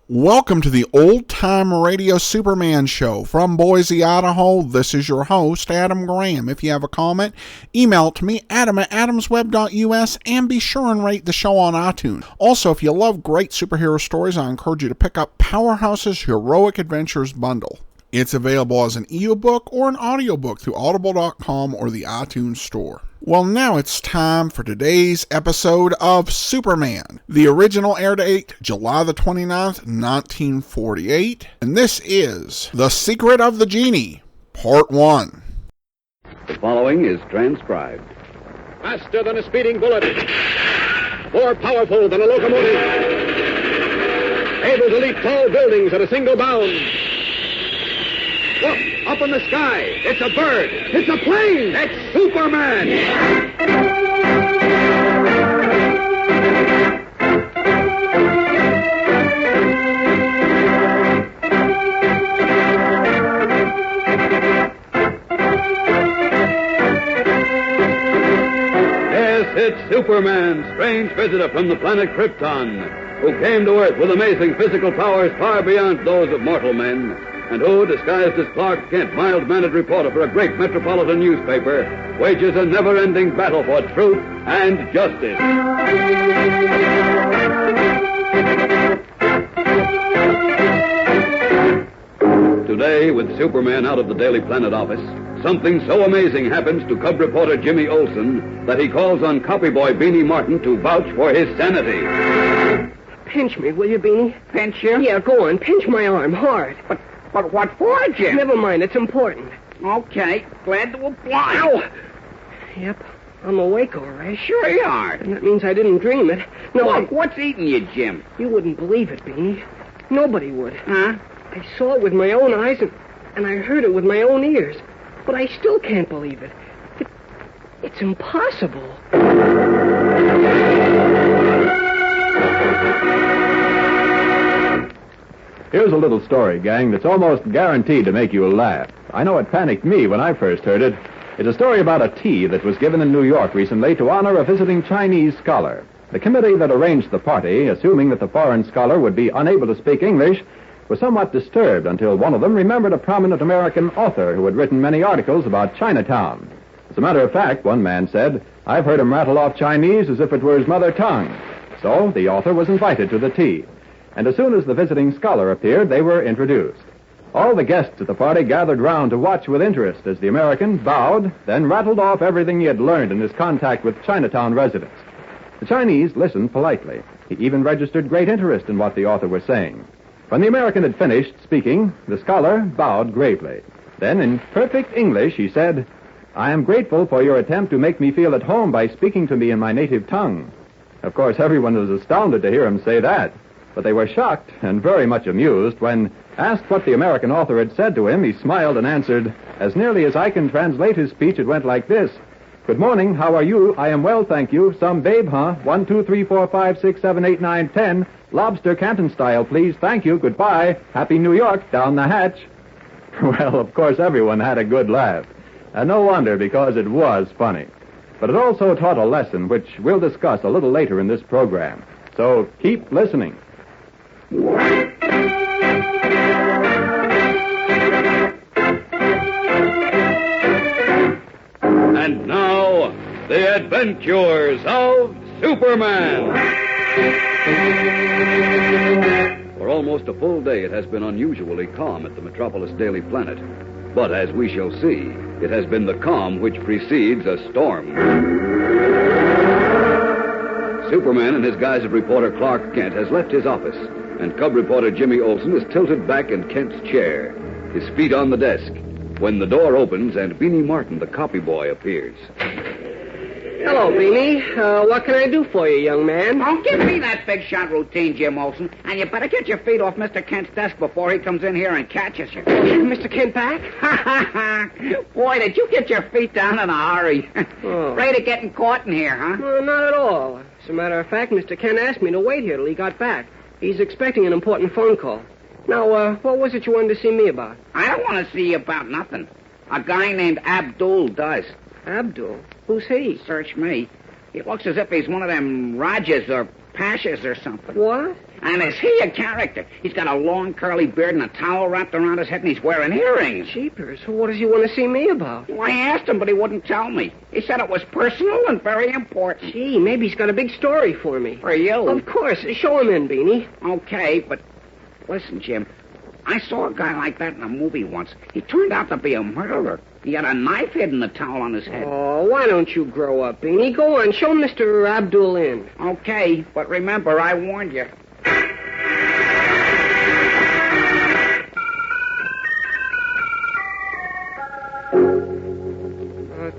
Welcome to the Old Time Radio Superman Show. From Boise, Idaho, this is your host, Adam Graham. If you have a comment, email it to me, adam@adamsweb.us, and be sure and rate the show on iTunes. Also, if you love great superhero stories, I encourage you to pick up Powerhouse's Heroic Adventures Bundle. It's available as an ebook or an audiobook through audible.com or the iTunes Store. Well, now it's time for today's episode of Superman. The original air date, July the 29th, 1948. And this is The Secret of the Genie, Part 1. The following is transcribed. Faster than a speeding bullet. More powerful than a locomotive. Able to leap tall buildings at a single bound. Look, up in the sky. It's a bird. It's a plane. It's Superman. Yes, it's Superman, strange visitor from the planet Krypton, who came to Earth with amazing physical powers far beyond those of mortal men, and who, disguised as Clark Kent, mild-mannered reporter for a great metropolitan newspaper, wages a never-ending battle for truth and justice. Today, with Superman out of the Daily Planet office, something so amazing happens to cub reporter Jimmy Olsen that he calls on copyboy Beanie Martin to vouch for his sanity. Pinch me, will you, Beanie? Pinch you? Yeah, go on. Pinch my arm hard. But what for, Jim? Never mind. It's important. Okay. Glad to oblige. Ow! Yep. I'm awake, all right. Sure you are. And that means I didn't dream it. No, Look, what's eating you, Jim? You wouldn't believe it, Beanie. Nobody would. Huh? I saw it with my own eyes, and I heard it with my own ears. But I still can't believe it. It's impossible. Here's a little story, gang, that's almost guaranteed to make you laugh. I know it panicked me when I first heard it. It's a story about a tea that was given in New York recently to honor a visiting Chinese scholar. The committee that arranged the party, assuming that the foreign scholar would be unable to speak English, was somewhat disturbed until one of them remembered a prominent American author who had written many articles about Chinatown. As a matter of fact, one man said, "I've heard him rattle off Chinese as if it were his mother tongue." So the author was invited to the tea. And as soon as the visiting scholar appeared, they were introduced. All the guests at the party gathered round to watch with interest as the American bowed, then rattled off everything he had learned in his contact with Chinatown residents. The Chinese listened politely. He even registered great interest in what the author was saying. When the American had finished speaking, the scholar bowed gravely. Then, in perfect English, he said, "I am grateful for your attempt to make me feel at home by speaking to me in my native tongue." Of course, everyone was astounded to hear him say that. But they were shocked and very much amused when, asked what the American author had said to him, he smiled and answered, "As nearly as I can translate his speech, it went like this. Good morning, how are you? I am well, thank you. Some babe, huh? 1, 2, 3, 4, 5, 6, 7, 8, 9, 10. Lobster Canton style, please. Thank you. Goodbye. Happy New York. Down the hatch." Well, of course, everyone had a good laugh. And no wonder, because it was funny. But it also taught a lesson, which we'll discuss a little later in this program. So keep listening. And now, the adventures of Superman. For almost a full day, it has been unusually calm at the Metropolis Daily Planet. But as we shall see, it has been the calm which precedes a storm. Superman, in his guise of reporter Clark Kent, has left his office, and cub reporter Jimmy Olsen is tilted back in Kent's chair, his feet on the desk, when the door opens and Beanie Martin, the copy boy, appears. Hello, Beanie. What can I do for you, young man? Don't give me that big shot routine, Jim Olsen. And you better get your feet off Mr. Kent's desk before he comes in here and catches you. Mr. Kent back? Boy, did you get your feet down in a hurry. Oh. Afraid of getting caught in here, huh? Well, not at all. As a matter of fact, Mr. Kent asked me to wait here till he got back. He's expecting an important phone call. Now, what was it you wanted to see me about? I don't want to see you about nothing. A guy named Abdul does. Abdul? Who's he? Search me. He looks as if he's one of them Rogers or pashas or something. What? And is he a character? He's got a long curly beard and a towel wrapped around his head, and he's wearing earrings. Jeepers, what does he want to see me about? Well, I asked him, but he wouldn't tell me. He said it was personal and very important. Gee, maybe he's got a big story for me. For you? Of course. Show him in, Beanie. Okay, but listen, Jim. I saw a guy like that in a movie once. He turned out to be a murderer. He had a knife hidden in the towel on his head. Oh, why don't you grow up, Beanie? Go on, show Mr. Abdul in. Okay, but remember, I warned you.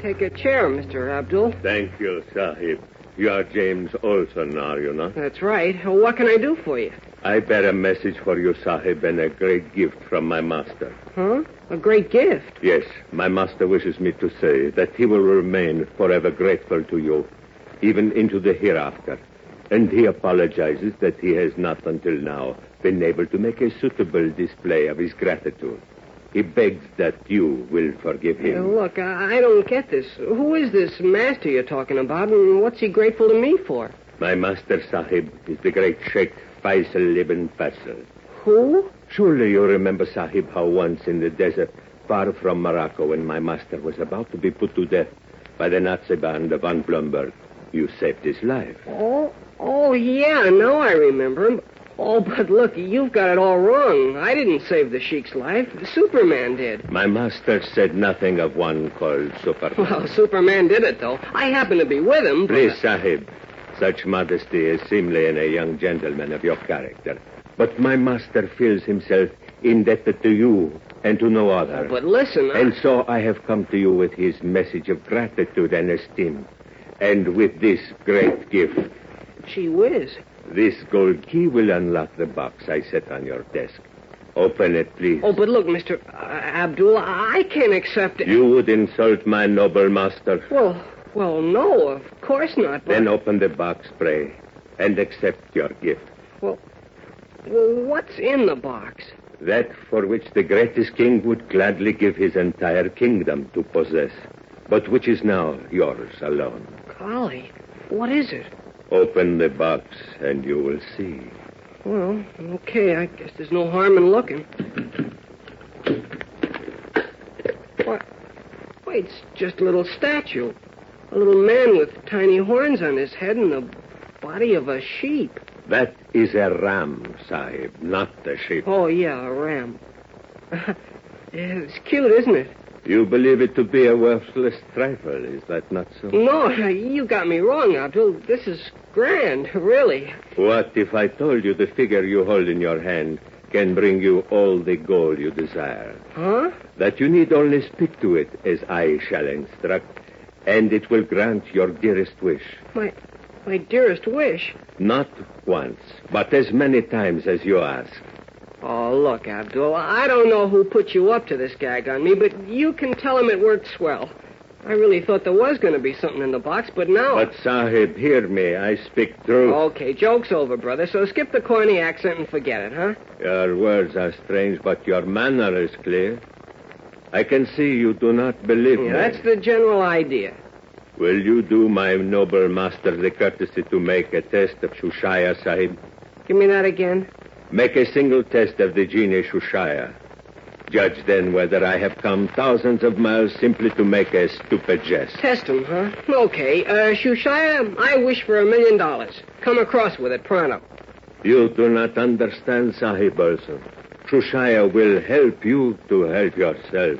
Take a chair, Mr. Abdul. Thank you, Sahib. You are James Olson, are you not? That's right. What can I do for you? I bear a message for you, Sahib, and a great gift from my master. Huh? A great gift? Yes, my master wishes me to say that he will remain forever grateful to you, even into the hereafter. And he apologizes that he has not until now been able to make a suitable display of his gratitude. He begs that you will forgive him. Look, I don't get this. Who is this master you're talking about, and what's he grateful to me for? My master, Sahib, is the great Sheikh Faisal ibn Faisal. Who? Surely you remember, Sahib, how once in the desert, far from Morocco, when my master was about to be put to death by the Nazi band of Von Blumberg, you saved his life. Oh, yeah, now I remember him. Oh, but look, you've got it all wrong. I didn't save the Sheik's life. Superman did. My master said nothing of one called Superman. Well, Superman did it, though. I happened to be with him, but... Please, Sahib, such modesty is seemly in a young gentleman of your character. But my master feels himself indebted to you and to no other. Oh, but listen, And so I have come to you with his message of gratitude and esteem. And with this great gift. Gee whiz. This gold key will unlock the box I set on your desk. Open it, please. Oh, but look, Mr. Abdul, I can't accept it. You would insult my noble master. Well, no, of course not. But... Then open the box, pray, and accept your gift. Well, what's in the box? That for which the greatest king would gladly give his entire kingdom to possess, but which is now yours alone. Golly, what is it? Open the box, and you will see. Well, okay, I guess there's no harm in looking. What? Wait, it's just a little statue. A little man with tiny horns on his head and the body of a sheep. That is a ram, Sahib, not a sheep. Oh, yeah, a ram. It's cute, isn't it? You believe it to be a worthless trifle, is that not so? No, you got me wrong, Abdul. This is grand, really. What if I told you the figure you hold in your hand can bring you all the gold you desire? Huh? That you need only speak to it as I shall instruct, and it will grant your dearest wish. My dearest wish? Not once, but as many times as you ask. Oh, look, Abdul, I don't know who put you up to this gag on me, but you can tell him it worked swell. I really thought there was going to be something in the box, but now... But, Sahib, hear me. I speak truth. Okay, joke's over, brother, so skip the corny accent and forget it, huh? Your words are strange, but your manner is clear. I can see you do not believe me. That's the general idea. Will you do my noble master the courtesy to make a test of Shushaya, Sahib? Give me that again. Make a single test of the Genie Shushaya. Judge then whether I have come thousands of miles simply to make a stupid jest. Test him, huh? Okay. Shushaya, I wish for $1 million. Come across with it pronto. You do not understand, Sahib Olson. Shushaya will help you to help yourself.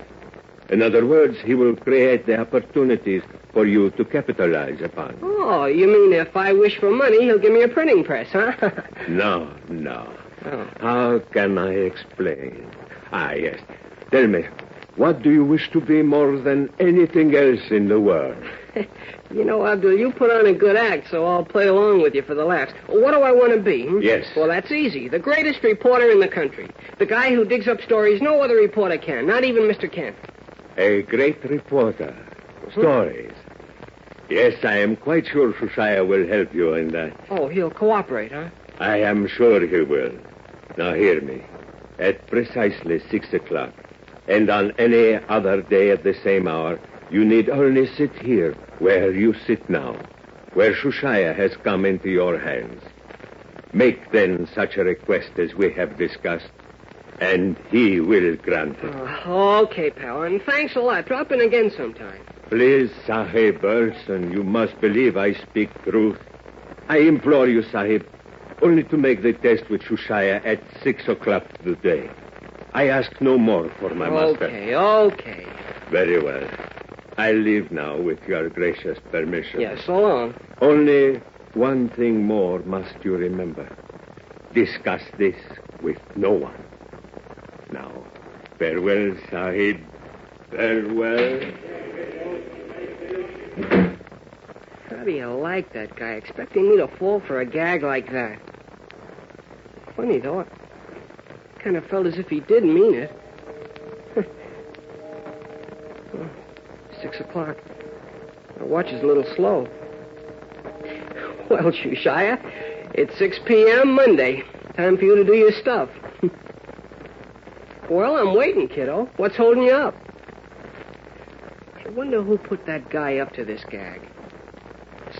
In other words, he will create the opportunities for you to capitalize upon. Oh, you mean if I wish for money, he'll give me a printing press, huh? No. Oh. How can I explain? Yes. Tell me, what do you wish to be more than anything else in the world? You know, Abdul, you put on a good act, so I'll play along with you for the laughs. What do I want to be? Yes. Well, that's easy. The greatest reporter in the country. The guy who digs up stories no other reporter can, not even Mr. Kent. A great reporter. Stories. Yes, I am quite sure Shushaya will help you in that. Oh, he'll cooperate, huh? I am sure he will. Now hear me. At precisely 6 o'clock, and on any other day at the same hour, you need only sit here where you sit now, where Shushaya has come into your hands. Make then such a request as we have discussed, and he will grant it. Okay, pal, and thanks a lot. Drop in again sometime. Please, Sahib Burson, you must believe I speak truth. I implore you, Sahib, only to make the test with Shushaya at 6 o'clock today. I ask no more for my master. Okay. Very well. I leave now with your gracious permission. Yeah, so long. Only one thing more must you remember. Discuss this with no one. Now, farewell, Sahib. Farewell. How do you like that guy, expecting me to fall for a gag like that? Funny, though. Kind of felt as if he did mean it. 6 o'clock. My watch is a little slow. Well, Shushaya, it's 6 p.m. Monday. Time for you to do your stuff. Well, I'm waiting, kiddo. What's holding you up? I wonder who put that guy up to this gag.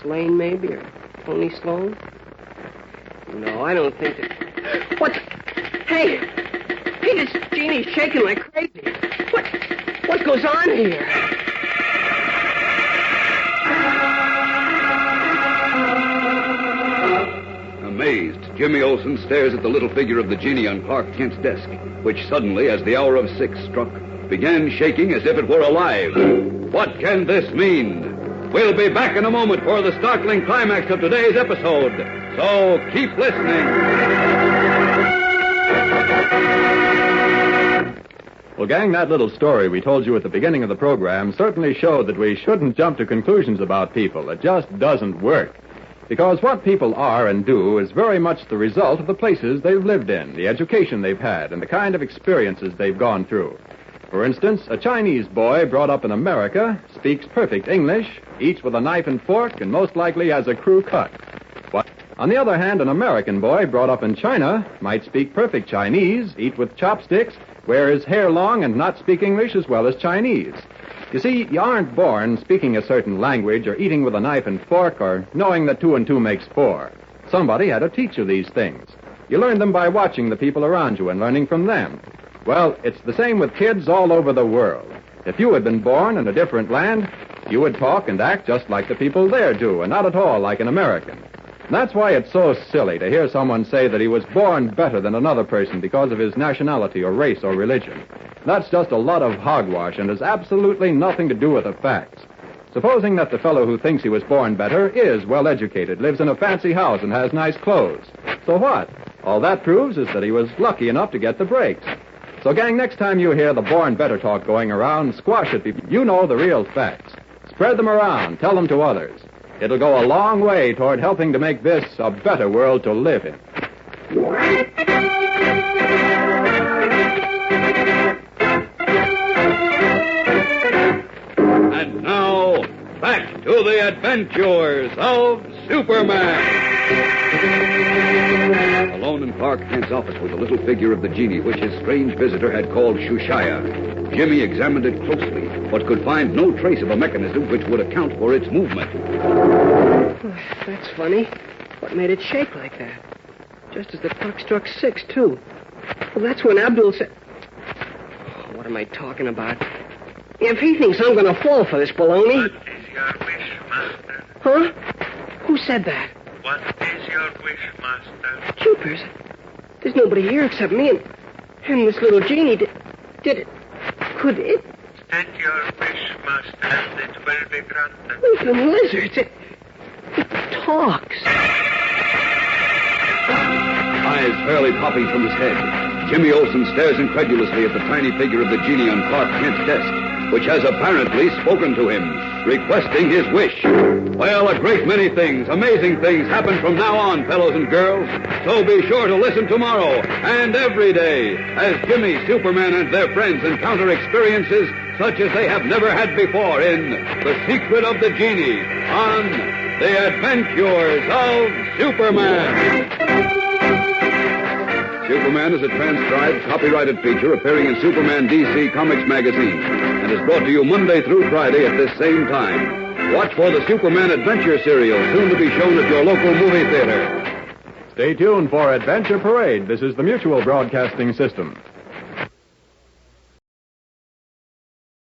Slane, maybe, or Tony Sloan? No, I don't think that... What? Hey, this Genie's shaking like crazy. What goes on here? Amazed, Jimmy Olsen stares at the little figure of the Genie on Clark Kent's desk, which suddenly, as the hour of 6 struck, began shaking as if it were alive. What can this mean? We'll be back in a moment for the startling climax of today's episode, so keep listening. Well, gang, that little story we told you at the beginning of the program certainly showed that we shouldn't jump to conclusions about people. It just doesn't work. Because what people are and do is very much the result of the places they've lived in, the education they've had, and the kind of experiences they've gone through. For instance, a Chinese boy brought up in America speaks perfect English, eats with a knife and fork, and most likely has a crew cut. But on the other hand, an American boy brought up in China might speak perfect Chinese, eat with chopsticks, wear his hair long, and not speak English as well as Chinese. You see, you aren't born speaking a certain language or eating with a knife and fork or knowing that 2 and 2 makes 4. Somebody had to teach you these things. You learn them by watching the people around you and learning from them. Well, it's the same with kids all over the world. If you had been born in a different land, you would talk and act just like the people there do, and not at all like an American. And that's why it's so silly to hear someone say that he was born better than another person because of his nationality or race or religion. That's just a lot of hogwash and has absolutely nothing to do with the facts. Supposing that the fellow who thinks he was born better is well educated, lives in a fancy house, and has nice clothes. So what? All that proves is that he was lucky enough to get the breaks. So, gang, next time you hear the born better talk going around, squash it. You know the real facts. Spread them around. Tell them to others. It'll go a long way toward helping to make this a better world to live in. And now, back to the adventures of Superman. Alone in Clark Kent's office was the little figure of the Genie, which his strange visitor had called Shushaya. Jimmy examined it closely, but could find no trace of a mechanism which would account for its movement. That's funny. What made it shake like that? Just as the clock struck 6, too. Well, that's when Abdul said... Oh, what am I talking about? If he thinks I'm going to fall for this baloney... What is your wish, Master? Huh? Who said that? What is your wish, Master? Jeepers. There's nobody here except me and this little Genie. Did it... Could it... State your wish, Master, and it will be granted. Even lizards. It talks. Eyes fairly popping from his head, Jimmy Olsen stares incredulously at the tiny figure of the Genie on Clark Kent's desk, which has apparently spoken to him, requesting his wish. Well, a great many things, amazing things, happen from now on, fellows and girls. So be sure to listen tomorrow and every day as Jimmy, Superman, and their friends encounter experiences such as they have never had before in The Secret of the Genie on The Adventures of Superman. Superman is a transcribed, copyrighted feature appearing in Superman DC Comics magazine and is brought to you Monday through Friday at this same time. Watch for the Superman Adventure serial, soon to be shown at your local movie theater. Stay tuned for Adventure Parade. This is the Mutual Broadcasting System.